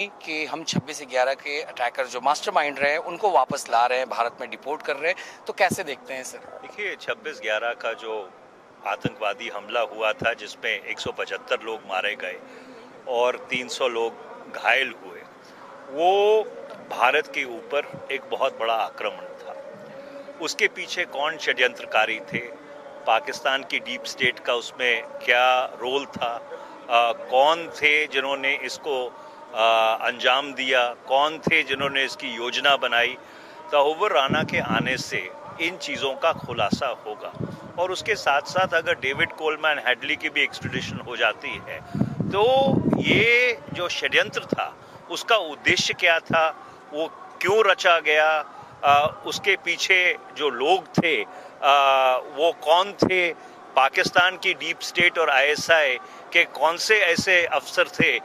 कि हम 26/11 के अटैकर जो मास्टरमाइंड रहे उनको वापस ला रहे हैं, भारत में डिपोर्ट कर रहे हैं, तो कैसे देखते हैं सर? देखिए 26/11 का जो आतंकवादी हमला हुआ था जिसमें 175 लोग मारे गए और 300 लोग घायल हुए, वो भारत के ऊपर एक बहुत बड़ा आक्रमण था। उसके पीछे कौन षड्यंत्रकारी थे, पाकिस्तान की डीप स्टेट का उसमें क्या रोल था, कौन थे जिन्होंने इसको अंजाम दिया, कौन थे जिन्होंने इसकी योजना बनाई। तहव्वुर राना के आने से इन चीज़ों का खुलासा होगा और उसके साथ साथ अगर डेविड कोलमैन हेडली की भी एक्सट्रेडिशन हो जाती है तो ये जो षड्यंत्र था उसका उद्देश्य क्या था, वो क्यों रचा गया, उसके पीछे जो लोग थे वो कौन थे, पाकिस्तान की डीप स्टेट और आईएसआई के कौन से ऐसे अफसर थे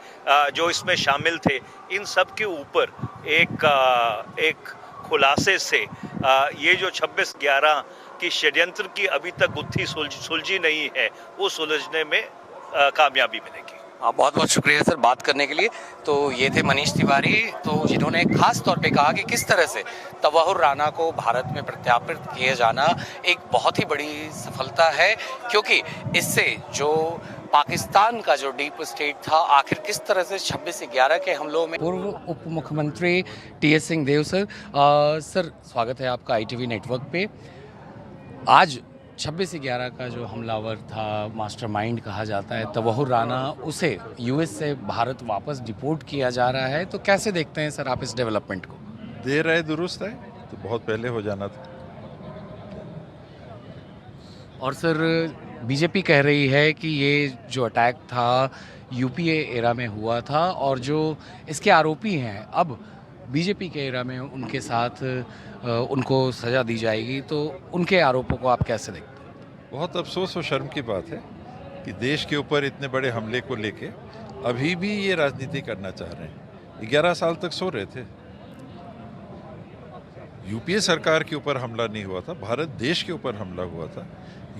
जो इसमें शामिल थे, इन सब के ऊपर एक खुलासे से ये जो 26/11 की षड्यंत्र की अभी तक गुत्थी सुलझी नहीं है वो सुलझने में कामयाबी मिलेगी। बहुत बहुत शुक्रिया सर बात करने के लिए। तो ये थे मनीष तिवारी, तो जिन्होंने खास तौर पे कहा कि किस तरह से तहव्वुर राना को भारत में प्रत्यार्पित किए जाना एक बहुत ही बड़ी सफलता है, क्योंकि इससे जो पाकिस्तान का जो डीप स्टेट था आखिर किस तरह से 26/11 के हमलों में। पूर्व उप मुख्यमंत्री टीएस सिंहदेव सर, सर स्वागत है आपका ITV नेटवर्क पे। आज 26/11 का जो हमलावर था, मास्टरमाइंड कहा जाता है तहव्वुर राना, उसे US से भारत वापस डिपोर्ट किया जा रहा है, तो कैसे देखते हैं सर आप इस डेवलपमेंट को? देर है दुरुस्त है, तो बहुत पहले हो जाना था। और सर बीजेपी कह रही है कि ये जो अटैक था UPA एरा में हुआ था और जो इसके आरोपी हैं अब बीजेपी के एरा में उनके साथ उनको सज़ा दी जाएगी, तो उनके आरोपों को आप कैसे देखते हैं? बहुत अफसोस और शर्म की बात है कि देश के ऊपर इतने बड़े हमले को लेके अभी भी ये राजनीति करना चाह रहे हैं। 11 साल तक सो रहे थे। UPA सरकार के ऊपर हमला नहीं हुआ था, भारत देश के ऊपर हमला हुआ था।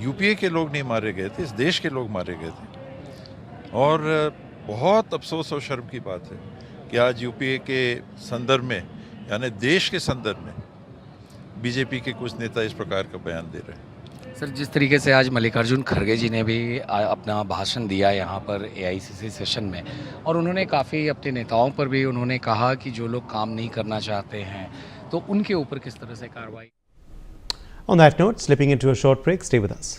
UPA के लोग नहीं मारे गए थे, इस देश के लोग मारे गए थे। और बहुत अफसोस और शर्म की बात है कि आज UPA के संदर्भ में, यानी देश के संदर्भ में, बीजेपी के कुछ नेता इस प्रकार का बयान दे रहे हैं। सर जिस तरीके से आज मल्लिकार्जुन खड़गे जी ने भी अपना भाषण दिया यहाँ पर AICC सेशन में, और उन्होंने काफ़ी अपने नेताओं पर भी उन्होंने कहा कि जो लोग काम नहीं करना चाहते हैं तो उनके ऊपर किस तरह से कार्रवाई। On that note, slipping into a short break, stay with us.